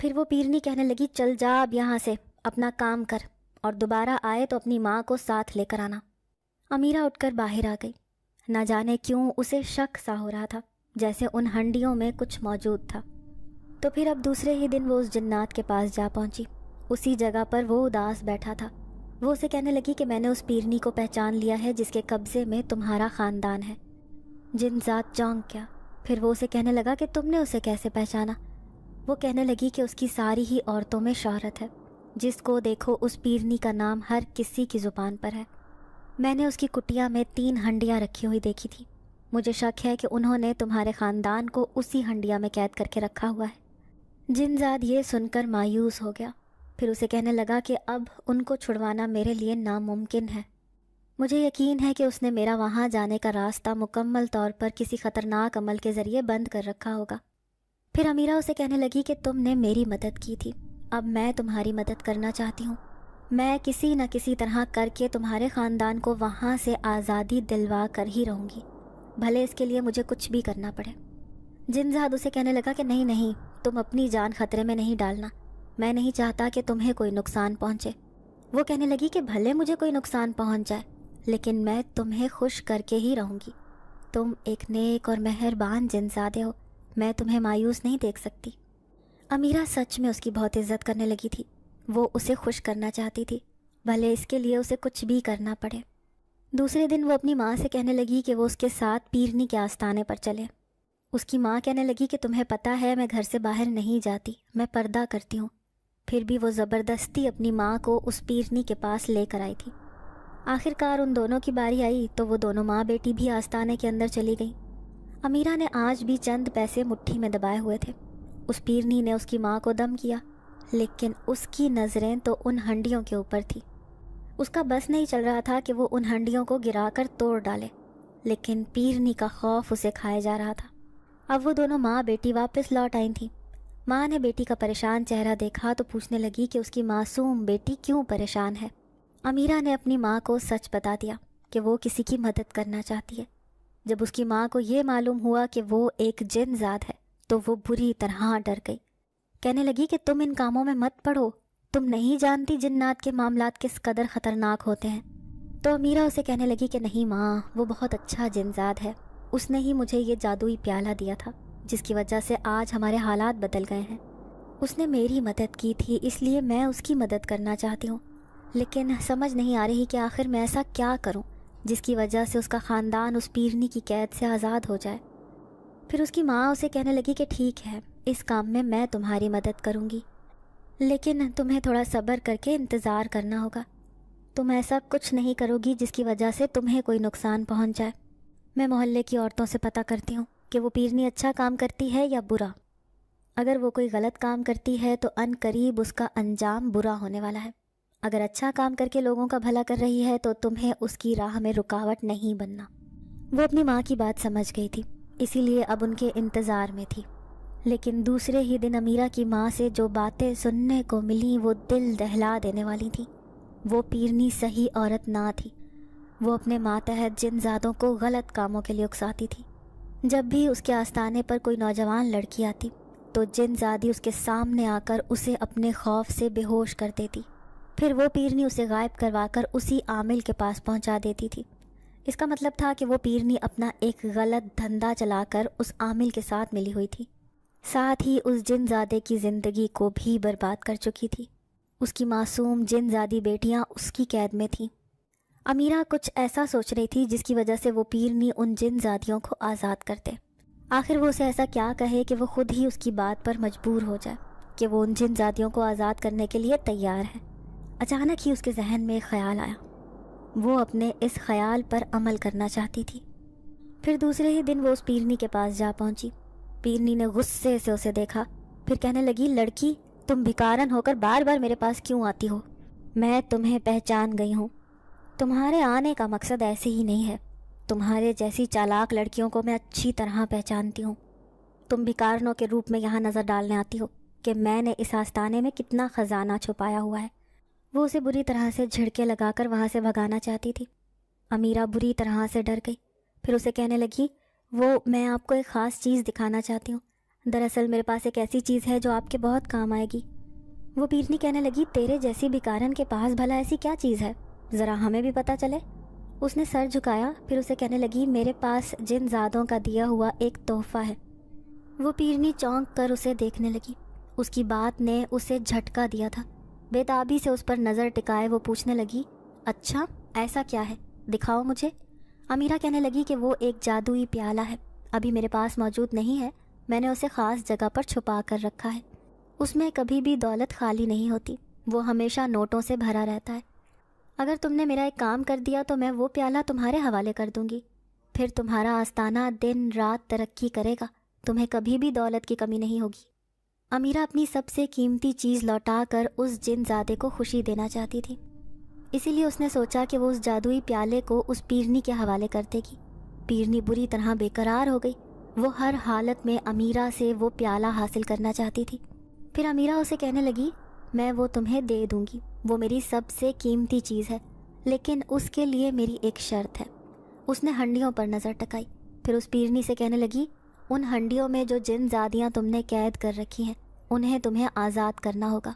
پھر وہ پیرنی کہنے لگی چل جا اب یہاں سے، اپنا کام کر، اور دوبارہ آئے تو اپنی ماں کو ساتھ لے کر آنا۔ امیرہ اٹھ کر باہر آ گئی۔ نہ جانے کیوں اسے شک سا ہو رہا تھا، جیسے ان ہنڈیوں میں کچھ موجود تھا۔ تو پھر اب دوسرے ہی دن وہ اس جنات کے پاس جا پہنچی۔ اسی جگہ پر وہ اداس بیٹھا تھا۔ وہ اسے کہنے لگی کہ میں نے اس پیرنی کو پہچان لیا ہے جس کے قبضے میں تمہارا خاندان ہے۔ جن ذات چونک گیا۔ پھر وہ اسے کہنے لگا کہ تم نے اسے کیسے پہچانا؟ وہ کہنے لگی کہ اس کی ساری ہی عورتوں میں شہرت ہے، جس کو دیکھو اس پیرنی کا نام ہر کسی کی زبان پر ہے۔ میں نے اس کی کٹیا میں 3 ہنڈیاں رکھی ہوئی دیکھی تھی۔ مجھے شک ہے کہ انہوں نے تمہارے خاندان کو اسی ہنڈیا میں قید کر کے رکھا ہوا ہے۔ جنزاد یہ سن کر مایوس ہو گیا۔ پھر اسے کہنے لگا کہ اب ان کو چھڑوانا میرے لیے ناممکن ہے۔ مجھے یقین ہے کہ اس نے میرا وہاں جانے کا راستہ مکمل طور پر کسی خطرناک عمل کے ذریعے بند کر رکھا ہوگا۔ پھر امیرہ اسے کہنے لگی کہ تم نے میری مدد کی تھی، اب میں تمہاری مدد کرنا چاہتی ہوں۔ میں کسی نہ کسی طرح کر کے تمہارے خاندان کو وہاں سے آزادی دلوا کر ہی رہوں گی، بھلے اس کے لیے مجھے کچھ بھی کرنا پڑے۔ جنزاد اسے کہنے لگا کہ نہیں نہیں، تم اپنی جان خطرے میں نہیں ڈالنا، میں نہیں چاہتا کہ تمہیں کوئی نقصان پہنچے۔ وہ کہنے لگی کہ بھلے مجھے کوئی نقصان پہنچ جائے، لیکن میں تمہیں خوش کر کے ہی رہوں گی۔ تم ایک نیک اور مہربان جنزادے ہو، میں تمہیں مایوس نہیں دیکھ سکتی۔ امیرہ سچ میں اس کی بہت عزت کرنے لگی تھی۔ وہ اسے خوش کرنا چاہتی تھی، بھلے اس کے لیے اسے کچھ بھی کرنا پڑے۔ دوسرے دن وہ اپنی ماں سے کہنے لگی کہ وہ اس کے ساتھ پیرنی کے آستانے پر چلے۔ اس کی ماں کہنے لگی کہ تمہیں پتہ ہے میں گھر سے باہر نہیں جاتی، میں پردہ کرتی ہوں۔ پھر بھی وہ زبردستی اپنی ماں کو اس پیرنی کے پاس لے کر آئی تھی۔ آخر کار ان دونوں کی باری آئی تو وہ دونوں ماں بیٹی بھی آستانے کے اندر چلی گئیں۔ امیرہ نے آج بھی چند پیسے مٹھی میں دبائے ہوئے تھے۔ اس پیرنی نے اس کی ماں کو دم کیا، لیکن اس کی نظریں تو ان ہنڈیوں کے اوپر تھی۔ اس کا بس نہیں چل رہا تھا کہ وہ ان ہنڈیوں کو گرا کر توڑ ڈالے، لیکن پیرنی کا خوف اسے کھائے جا رہا تھا۔ اب وہ دونوں ماں بیٹی واپس لوٹ آئی تھیں۔ ماں نے بیٹی کا پریشان چہرہ دیکھا تو پوچھنے لگی کہ اس کی معصوم بیٹی کیوں پریشان ہے۔ امیرہ نے اپنی ماں کو سچ بتا دیا کہ وہ کسی کی مدد کرنا چاہتی ہے۔ جب اس کی ماں کو یہ معلوم ہوا کہ وہ ایک جن ذات ہے تو وہ بری طرح ڈر گئی۔ کہنے لگی کہ تم ان کاموں میں مت پڑو، تم نہیں جانتی جنات کے معاملات کس قدر خطرناک ہوتے ہیں۔ تو امیرہ اسے کہنے لگی کہ نہیں ماں، وہ بہت اچھا جنزاد ہے، اس نے ہی مجھے یہ جادوئی پیالہ دیا تھا جس کی وجہ سے آج ہمارے حالات بدل گئے ہیں۔ اس نے میری مدد کی تھی، اس لیے میں اس کی مدد کرنا چاہتی ہوں، لیکن سمجھ نہیں آ رہی کہ آخر میں ایسا کیا کروں جس کی وجہ سے اس کا خاندان اس پیرنی کی قید سے آزاد ہو جائے۔ پھر اس کی ماں اسے کہنے لگی کہ ٹھیک ہے، اس کام میں تمہاری مدد کروں گی، لیکن تمہیں تھوڑا صبر کر کے انتظار کرنا ہوگا۔ تم ایسا کچھ نہیں کرو گی جس کی وجہ سے تمہیں کوئی نقصان پہنچ جائے۔ میں محلے کی عورتوں سے پتہ کرتی ہوں کہ وہ پیرنی اچھا کام کرتی ہے یا برا۔ اگر وہ کوئی غلط کام کرتی ہے تو ان قریب اس کا انجام برا ہونے والا ہے۔ اگر اچھا کام کر کے لوگوں کا بھلا کر رہی ہے تو تمہیں اس کی راہ میں رکاوٹ نہیں بننا۔ وہ اپنی ماں کی بات سمجھ گئی تھی، اسی لیے اب ان کے انتظار میں تھی۔ لیکن دوسرے ہی دن امیرہ کی ماں سے جو باتیں سننے کو ملیں وہ دل دہلا دینے والی تھیں۔ وہ پیرنی صحیح عورت نہ تھی، وہ اپنے ماتحت جنزادوں کو غلط کاموں کے لیے اکساتی تھی۔ جب بھی اس کے آستانے پر کوئی نوجوان لڑکی آتی تو جنزادی اس کے سامنے آ کر اسے اپنے خوف سے بے ہوش کر دیتی، پھر وہ پیرنی اسے غائب کروا کر اسی عامل کے پاس پہنچا دیتی تھی۔ اس کا مطلب تھا کہ وہ پیرنی اپنا ایک غلط دھندا چلا کر اس عامل کے ساتھ ملی ہوئی تھی، ساتھ ہی اس جنزادے کی زندگی کو بھی برباد کر چکی تھی۔ اس کی معصوم جنزادی بیٹیاں اس کی قید میں تھیں۔ امیرہ کچھ ایسا سوچ رہی تھی جس کی وجہ سے وہ پیرنی ان جنزادیوں کو آزاد کرتے۔ آخر وہ اسے ایسا کیا کہے کہ وہ خود ہی اس کی بات پر مجبور ہو جائے کہ وہ ان جنزادیوں کو آزاد کرنے کے لیے تیار ہے۔ اچانک ہی اس کے ذہن میں ایک خیال آیا، وہ اپنے اس خیال پر عمل کرنا چاہتی تھی۔ پھر دوسرے ہی دن وہ اس پیرنی کے پاس جا پہنچی۔ پیرنی نے غصے سے اسے دیکھا، پھر کہنے لگی لڑکی، تم بھکارن ہو کر بار بار میرے پاس کیوں آتی ہو؟ میں تمہیں پہچان گئی ہوں، تمہارے آنے کا مقصد ایسے ہی نہیں ہے۔ تمہارے جیسی چالاک لڑکیوں کو میں اچھی طرح پہچانتی ہوں۔ تم بھکارنوں کے روپ میں یہاں نظر ڈالنے آتی ہو کہ میں نے اس آستانے میں کتنا خزانہ چھپایا ہوا ہے۔ وہ اسے بری طرح سے جھڑکے لگا کر وہاں سے بھگانا چاہتی تھی۔ امیرہ بری طرح سے ڈر گئی، پھر اسے کہنے لگی میں آپ کو ایک خاص چیز دکھانا چاہتی ہوں، دراصل میرے پاس ایک ایسی چیز ہے جو آپ کے بہت کام آئے گی۔ وہ پیرنی کہنے لگی، تیرے جیسی بیکارن کے پاس بھلا ایسی کیا چیز ہے، ذرا ہمیں بھی پتہ چلے۔ اس نے سر جھکایا، پھر اسے کہنے لگی، میرے پاس جن زادوں کا دیا ہوا ایک تحفہ ہے۔ وہ پیرنی چونک کر اسے دیکھنے لگی۔ اس کی بات نے اسے جھٹکا دیا تھا۔ بے تابی سے اس پر نظر ٹکائے وہ پوچھنے لگی، اچھا ایسا کیا ہے، دکھاؤ مجھے۔ امیرہ کہنے لگی کہ وہ ایک جادوئی پیالہ ہے، ابھی میرے پاس موجود نہیں ہے، میں نے اسے خاص جگہ پر چھپا کر رکھا ہے۔ اس میں کبھی بھی دولت خالی نہیں ہوتی، وہ ہمیشہ نوٹوں سے بھرا رہتا ہے۔ اگر تم نے میرا ایک کام کر دیا تو میں وہ پیالہ تمہارے حوالے کر دوں گی، پھر تمہارا آستانہ دن رات ترقی کرے گا، تمہیں کبھی بھی دولت کی کمی نہیں ہوگی۔ امیرہ اپنی سب سے قیمتی چیز لوٹا کر اس جن زادے کو خوشی دینا چاہتی تھی، اسی لیے اس نے سوچا کہ وہ اس جادوئی پیالے کو اس پیرنی کے حوالے کر دے گی۔ پیرنی بری طرح بے قرار ہو گئی، وہ ہر حالت میں امیرہ سے وہ پیالہ حاصل کرنا چاہتی تھی۔ پھر امیرہ اسے کہنے لگی، میں وہ تمہیں دے دوں گی، وہ میری سب سے قیمتی چیز ہے، لیکن اس کے لیے میری ایک شرط ہے۔ اس نے ہنڈیوں پر نظر ٹکائی، پھر اس پیرنی سے کہنے لگی، ان ہنڈیوں میں جو جن زادیاں تم نے قید کر رکھی ہیں انہیں تمہیں آزاد کرنا ہوگا۔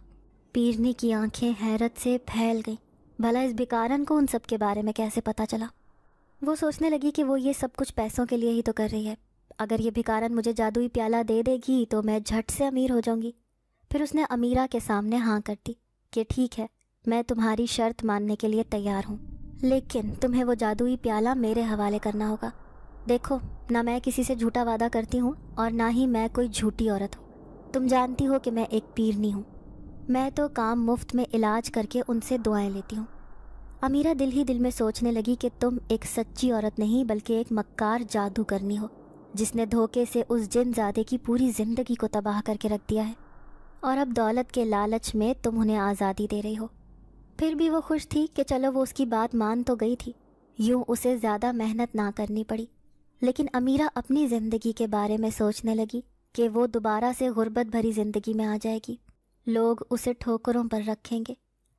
پیرنی کی آنکھیں حیرت سے پھیل گئیں، بھلا اس بیکارن کو ان سب کے بارے میں کیسے پتہ چلا؟ وہ سوچنے لگی کہ وہ یہ سب کچھ پیسوں کے لیے ہی تو کر رہی ہے، اگر یہ بیکارن مجھے جادوئی پیالہ دے دے گی تو میں جھٹ سے امیر ہو جاؤں گی۔ پھر اس نے امیرہ کے سامنے ہاں کر دی کہ ٹھیک ہے، میں تمہاری شرط ماننے کے لیے تیار ہوں، لیکن تمہیں وہ جادوئی پیالہ میرے حوالے کرنا ہوگا۔ دیکھو، نہ میں کسی سے جھوٹا وعدہ کرتی ہوں اور نہ ہی میں کوئی jھوٹی عورت ہوں، تم جانتی ہو کہ میں ایک پیرنی ہوں، میں تو کام مفت میں علاج کر کے ان سے دعائیں لیتی ہوں۔ امیرہ دل ہی دل میں سوچنے لگی کہ تم ایک سچی عورت نہیں بلکہ ایک مکار جادو کرنی ہو، جس نے دھوکے سے اس جن زادے کی پوری زندگی کو تباہ کر کے رکھ دیا ہے، اور اب دولت کے لالچ میں تم انہیں آزادی دے رہی ہو۔ پھر بھی وہ خوش تھی کہ چلو وہ اس کی بات مان تو گئی تھی، یوں اسے زیادہ محنت نہ کرنی پڑی۔ لیکن امیرہ اپنی زندگی کے بارے میں سوچنے لگی کہ وہ دوبارہ سے غربت بھری زندگی میں آ جائے گی، لوگ اسے ٹھوکروں پر رکھیں گے،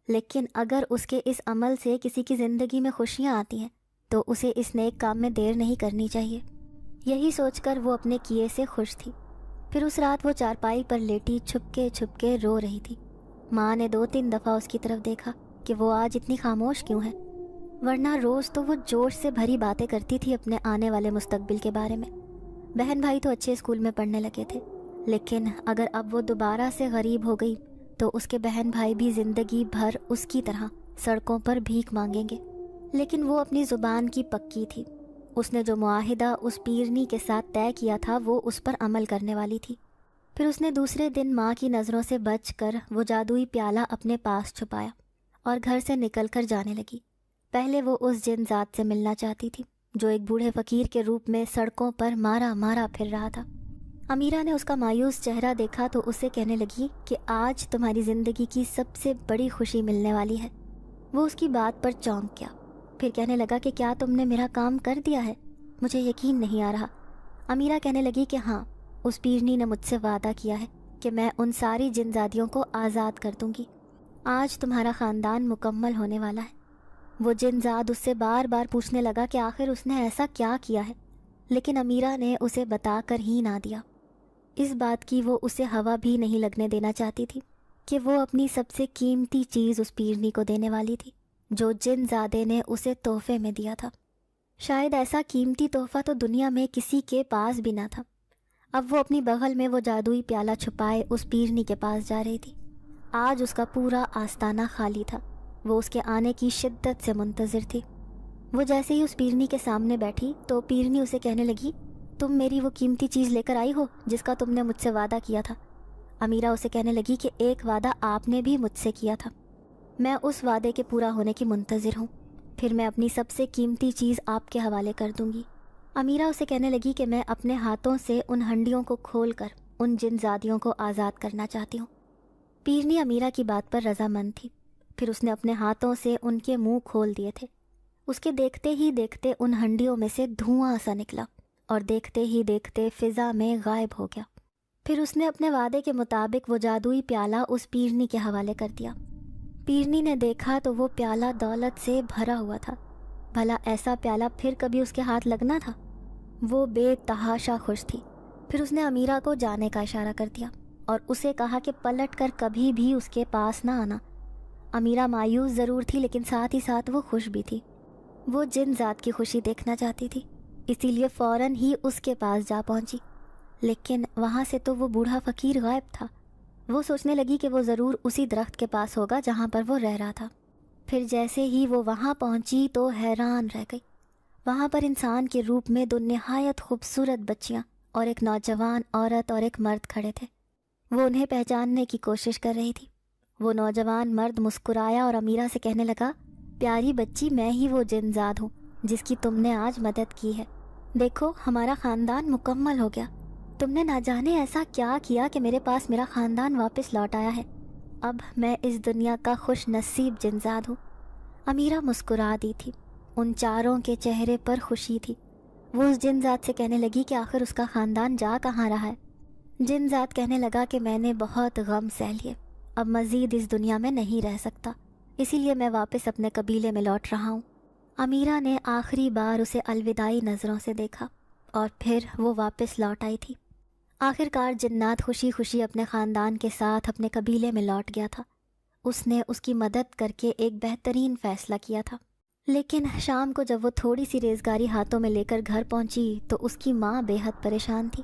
لیکن اگر اس کے اس عمل سے کسی کی زندگی میں خوشیاں آتی ہیں تو اسے اس نیک کام میں دیر نہیں کرنی چاہیے۔ یہی سوچ کر وہ اپنے کیے سے خوش تھی۔ پھر اس رات وہ چارپائی پر لیٹی چھپ کے رو رہی تھی۔ ماں نے 2-3 دفعہ اس کی طرف دیکھا کہ وہ آج اتنی خاموش کیوں ہے، ورنہ روز تو وہ جوش سے بھری باتیں کرتی تھی اپنے آنے والے مستقبل کے بارے میں۔ بہن بھائی تو اچھے اسکول میں پڑھنے لگے تھے، لیکن اگر اب وہ دوبارہ سے غریب ہو گئی تو اس کے بہن بھائی بھی زندگی بھر اس کی طرح سڑکوں پر بھیک مانگیں گے۔ لیکن وہ اپنی زبان کی پکی تھی، اس نے جو معاہدہ اس پیرنی کے ساتھ طے کیا تھا وہ اس پر عمل کرنے والی تھی۔ پھر اس نے دوسرے دن ماں کی نظروں سے بچ کر وہ جادوئی پیالہ اپنے پاس چھپایا اور گھر سے نکل کر جانے لگی۔ پہلے وہ اس جن ذات سے ملنا چاہتی تھی جو ایک بوڑھے فقیر کے روپ میں سڑکوں پر مارا پھر رہا تھا۔ امیرہ نے اس کا مایوس چہرہ دیکھا تو اسے کہنے لگی کہ آج تمہاری زندگی کی سب سے بڑی خوشی ملنے والی ہے۔ وہ اس کی بات پر چونک گیا، پھر کہنے لگا کہ کیا تم نے میرا کام کر دیا ہے؟ مجھے یقین نہیں آ رہا۔ امیرہ کہنے لگی کہ ہاں، اس پیرنی نے مجھ سے وعدہ کیا ہے کہ میں ان ساری جن زادیوں کو آزاد کر دوں گی۔ آج تمہارا خاندان مکمل ہونے والا ہے۔ وہ جن زاد اس سے بار بار پوچھنے لگا کہ آخر اس نے ایسا کیا کیا ہے، لیکن امیرہ نے اسے بتا کر ہی نہ دیا۔ اس بات کی وہ اسے ہوا بھی نہیں لگنے دینا چاہتی تھی کہ وہ اپنی سب سے قیمتی چیز اس پیرنی کو دینے والی تھی جو جن زادے نے اسے تحفے میں دیا تھا۔ شاید ایسا قیمتی تحفہ تو دنیا میں کسی کے پاس بھی نہ تھا۔ اب وہ اپنی بغل میں وہ جادوئی پیالہ چھپائے اس پیرنی کے پاس جا رہی تھی۔ آج اس کا پورا آستانہ خالی تھا، وہ اس کے آنے کی شدت سے منتظر تھی۔ وہ جیسے ہی اس پیرنی کے سامنے بیٹھی تو پیرنی اسے کہنے لگی، تم میری وہ قیمتی چیز لے کر آئی ہو جس کا تم نے مجھ سے وعدہ کیا تھا؟ امیرہ اسے کہنے لگی کہ ایک وعدہ آپ نے بھی مجھ سے کیا تھا، میں اس وعدے کے پورا ہونے کی منتظر ہوں، پھر میں اپنی سب سے قیمتی چیز آپ کے حوالے کر دوں گی۔ امیرہ اسے کہنے لگی کہ میں اپنے ہاتھوں سے ان ہنڈیوں کو کھول کر ان جن زادیوں کو آزاد کرنا چاہتی ہوں۔ پیرنی امیرہ کی بات پر رضامند تھی، پھر اس نے اپنے ہاتھوں سے ان کے منہ کھول دیے تھے۔ اس کے دیکھتے ہی دیکھتے ان ہنڈیوں میں سے دھواں سا نکلا اور دیکھتے ہی دیکھتے فضا میں غائب ہو گیا۔ پھر اس نے اپنے وعدے کے مطابق وہ جادوئی پیالہ اس پیرنی کے حوالے کر دیا۔ پیرنی نے دیکھا تو وہ پیالہ دولت سے بھرا ہوا تھا، بھلا ایسا پیالہ پھر کبھی اس کے ہاتھ لگنا تھا؟ وہ بے تحاشا خوش تھی، پھر اس نے امیرہ کو جانے کا اشارہ کر دیا اور اسے کہا کہ پلٹ کر کبھی بھی اس کے پاس نہ آنا۔ امیرہ مایوس ضرور تھی لیکن ساتھ ہی ساتھ وہ خوش بھی تھی۔ وہ جن ذات کی خوشی دیکھنا چاہتی تھی، اسی لیے فوراً ہی اس کے پاس جا پہنچی، لیکن وہاں سے تو وہ بوڑھا فقیر غائب تھا۔ وہ سوچنے لگی کہ وہ ضرور اسی درخت کے پاس ہوگا جہاں پر وہ رہ رہا تھا۔ پھر جیسے ہی وہ وہاں پہنچی تو حیران رہ گئی۔ وہاں پر انسان کے روپ میں دو نہایت خوبصورت بچیاں اور ایک نوجوان عورت اور ایک مرد کھڑے تھے۔ وہ انہیں پہچاننے کی کوشش کر رہی تھی۔ وہ نوجوان مرد مسکرایا اور امیرہ سے کہنے لگا، پیاری بچی، میں ہی وہ جن زاد ہوں جس کی تم نے آج مدد کی ہے۔ دیکھو، ہمارا خاندان مکمل ہو گیا۔ تم نے نہ جانے ایسا کیا کیا کہ میرے پاس میرا خاندان واپس لوٹ آیا ہے۔ اب میں اس دنیا کا خوش نصیب جن زاد ہوں۔ امیرہ مسکرا دی تھی۔ ان چاروں کے چہرے پر خوشی تھی۔ وہ اس جن زاد سے کہنے لگی کہ آخر اس کا خاندان جا کہاں رہا ہے۔ جن زاد کہنے لگا کہ میں نے بہت غم سہ لیے، اب مزید اس دنیا میں نہیں رہ سکتا، اسی لیے میں واپس اپنے قبیلے میں لوٹ رہا ہوں۔ امیرہ نے آخری بار اسے الوداعی نظروں سے دیکھا اور پھر وہ واپس لوٹ آئی تھی۔ آخر کار جنات خوشی خوشی اپنے خاندان کے ساتھ اپنے قبیلے میں لوٹ گیا تھا۔ اس نے اس کی مدد کر کے ایک بہترین فیصلہ کیا تھا۔ لیکن شام کو جب وہ تھوڑی سی ریزگاری ہاتھوں میں لے کر گھر پہنچی تو اس کی ماں بے حد پریشان تھی۔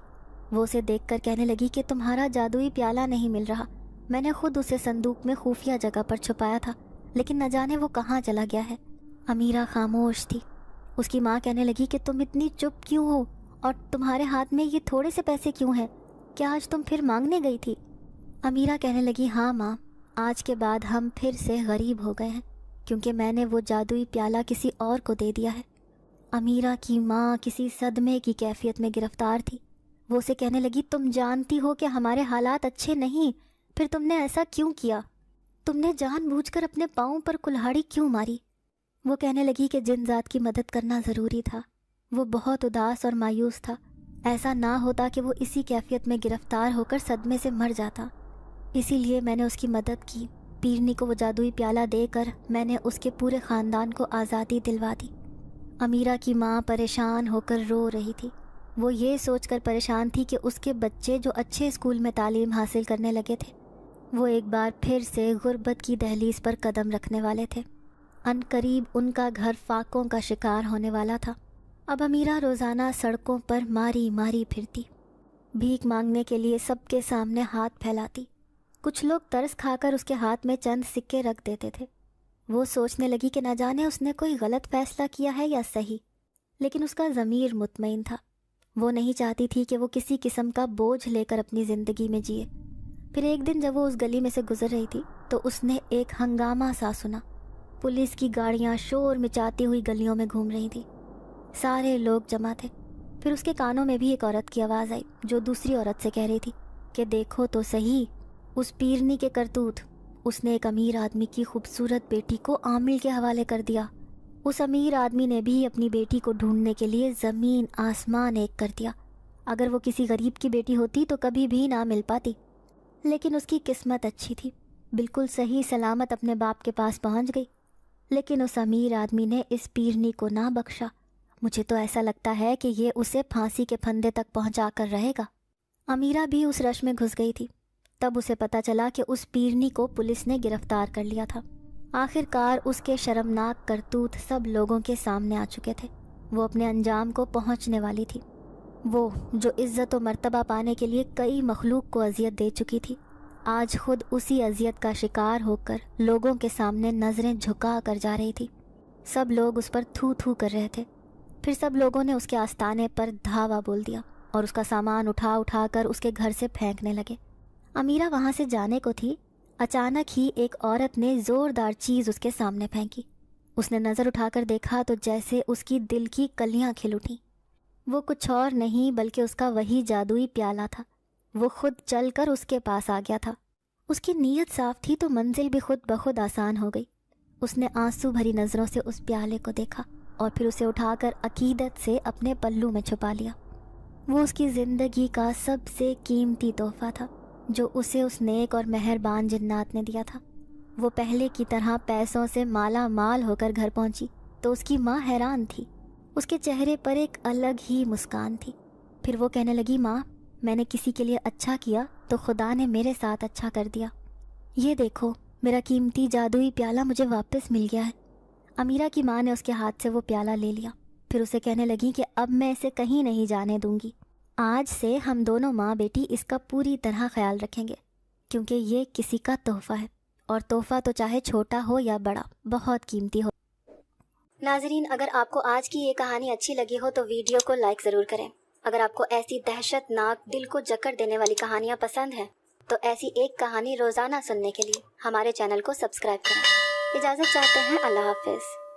وہ اسے دیکھ کر کہنے لگی کہ تمہارا جادوئی پیالہ نہیں مل رہا، میں نے خود اسے صندوق میں خفیہ جگہ پر چھپایا تھا، لیکن نہ جانے وہ کہاں چلا گیا ہے۔ امیرہ خاموش تھی۔ اس کی ماں کہنے لگی کہ تم اتنی چپ کیوں ہو اور تمہارے ہاتھ میں یہ تھوڑے سے پیسے کیوں ہیں؟ کیا آج تم پھر مانگنے گئی تھی؟ امیرہ کہنے لگی، ہاں ماں، آج کے بعد ہم پھر سے غریب ہو گئے ہیں کیونکہ میں نے وہ جادوئی پیالہ کسی اور کو دے دیا ہے۔ امیرہ کی ماں کسی صدمے کی کیفیت میں گرفتار تھی۔ وہ اسے کہنے لگی، تم جانتی ہو کہ ہمارے حالات اچھے نہیں، پھر تم نے ایسا کیوں کیا؟ تم نے جان بوجھ کر اپنے پاؤں پر کلہاڑی کیوں ماری؟ وہ کہنے لگی کہ جن ذات کی مدد کرنا ضروری تھا۔ وہ بہت اداس اور مایوس تھا۔ ایسا نہ ہوتا کہ وہ اسی کیفیت میں گرفتار ہو کر صدمے سے مر جاتا، اسی لیے میں نے اس کی مدد کی۔ پیرنی کو وہ جادوئی پیالہ دے کر میں نے اس کے پورے خاندان کو آزادی دلوا دی۔ امیرہ کی ماں پریشان ہو کر رو رہی تھی۔ وہ یہ سوچ کر پریشان تھی کہ اس کے بچے جو اچھے اسکول میں تعلیم حاصل کرنے لگے تھے، وہ ایک بار پھر سے غربت کی دہلیز پر قدم رکھنے والے تھے۔ ان قریب ان کا گھر فاقوں کا شکار ہونے والا تھا۔ اب امیرہ روزانہ سڑکوں پر ماری ماری پھرتی، بھیک مانگنے کے لیے سب کے سامنے ہاتھ پھیلاتی۔ کچھ لوگ ترس کھا کر اس کے ہاتھ میں چند سکے رکھ دیتے تھے۔ وہ سوچنے لگی کہ نہ جانے اس نے کوئی غلط فیصلہ کیا ہے یا صحیح، لیکن اس کا ضمیر مطمئن تھا۔ وہ نہیں چاہتی تھی کہ وہ کسی قسم کا بوجھ لے کر اپنی زندگی میں جیے۔ پھر ایک دن جب وہ اس گلی میں سے گزر رہی تھی تو اس نے ایک ہنگامہ سا سنا۔ پولیس کی گاڑیاں شور مچاتی ہوئی گلیوں میں گھوم رہی تھیں۔ سارے لوگ جمع تھے۔ پھر اس کے کانوں میں بھی ایک عورت کی آواز آئی جو دوسری عورت سے کہہ رہی تھی کہ دیکھو تو صحیح اس پیرنی کے کرتوت، اس نے ایک امیر آدمی کی خوبصورت بیٹی کو عامل کے حوالے کر دیا۔ اس امیر آدمی نے بھی اپنی بیٹی کو ڈھونڈنے کے لیے زمین آسمان ایک کر دیا۔ اگر وہ کسی غریب کی بیٹی ہوتی تو کبھی بھی نہ مل پاتی، لیکن اس کی قسمت اچھی تھی، بالکل صحیح سلامت اپنے باپ کے پاس پہنچ گئی۔ لیکن اس امیر آدمی نے اس پیرنی کو نہ بخشا۔ مجھے تو ایسا لگتا ہے کہ یہ اسے پھانسی کے پھندے تک پہنچا کر رہے گا۔ امیرہ بھی اس رش میں گھس گئی تھی۔ تب اسے پتہ چلا کہ اس پیرنی کو پولیس نے گرفتار کر لیا تھا۔ آخر کار اس کے شرمناک کرتوت سب لوگوں کے سامنے آ چکے تھے۔ وہ اپنے انجام کو پہنچنے والی تھی۔ وہ جو عزت و مرتبہ پانے کے لیے کئی مخلوق کو اذیت دے چکی تھی، آج خود اسی اذیت کا شکار ہو کر لوگوں کے سامنے نظریں جھکا کر جا رہی تھی۔ سب لوگ اس پر تھو تھو کر رہے تھے۔ پھر سب لوگوں نے اس کے آستانے پر دھاوا بول دیا اور اس کا سامان اٹھا اٹھا کر اس کے گھر سے پھینکنے لگے۔ امیرہ وہاں سے جانے کو تھی، اچانک ہی ایک عورت نے زوردار چیز اس کے سامنے پھینکی۔ اس نے نظر اٹھا کر دیکھا تو جیسے اس کی دل کی کلیاں کھل اٹھیں۔ وہ کچھ اور نہیں بلکہ اس کا وہی جادوئی پیالہ تھا۔ وہ خود چل کر اس کے پاس آ گیا تھا۔ اس کی نیت صاف تھی تو منزل بھی خود بخود آسان ہو گئی۔ اس نے آنسو بھری نظروں سے اس پیالے کو دیکھا اور پھر اسے اٹھا کر عقیدت سے اپنے پلو میں چھپا لیا۔ وہ اس کی زندگی کا سب سے قیمتی تحفہ تھا جو اسے اس نیک اور مہربان جنات نے دیا تھا۔ وہ پہلے کی طرح پیسوں سے مالا مال ہو کر گھر پہنچی تو اس کی ماں حیران تھی۔ اس کے چہرے پر ایک الگ ہی مسکان تھی۔ پھر وہ کہنے لگی، ماں، میں نے کسی کے لیے اچھا کیا تو خدا نے میرے ساتھ اچھا کر دیا۔ یہ دیکھو، میرا قیمتی جادوئی پیالہ مجھے واپس مل گیا ہے۔ امیرہ کی ماں نے اس کے ہاتھ سے وہ پیالہ لے لیا، پھر اسے کہنے لگی کہ اب میں اسے کہیں نہیں جانے دوں گی۔ آج سے ہم دونوں ماں بیٹی اس کا پوری طرح خیال رکھیں گے، کیونکہ یہ کسی کا تحفہ ہے، اور تحفہ تو چاہے چھوٹا ہو یا بڑا، بہت قیمتی ہو۔ ناظرین، اگر آپ کو آج کی یہ کہانی اچھی لگی ہو تو ویڈیو کو لائک ضرور کریں۔ اگر آپ کو ایسی دہشت ناک، دل کو جکڑ دینے والی کہانیاں پسند ہیں تو ایسی ایک کہانی روزانہ سننے کے لیے ہمارے چینل کو سبسکرائب کریں۔ اجازت چاہتے ہیں، اللہ حافظ۔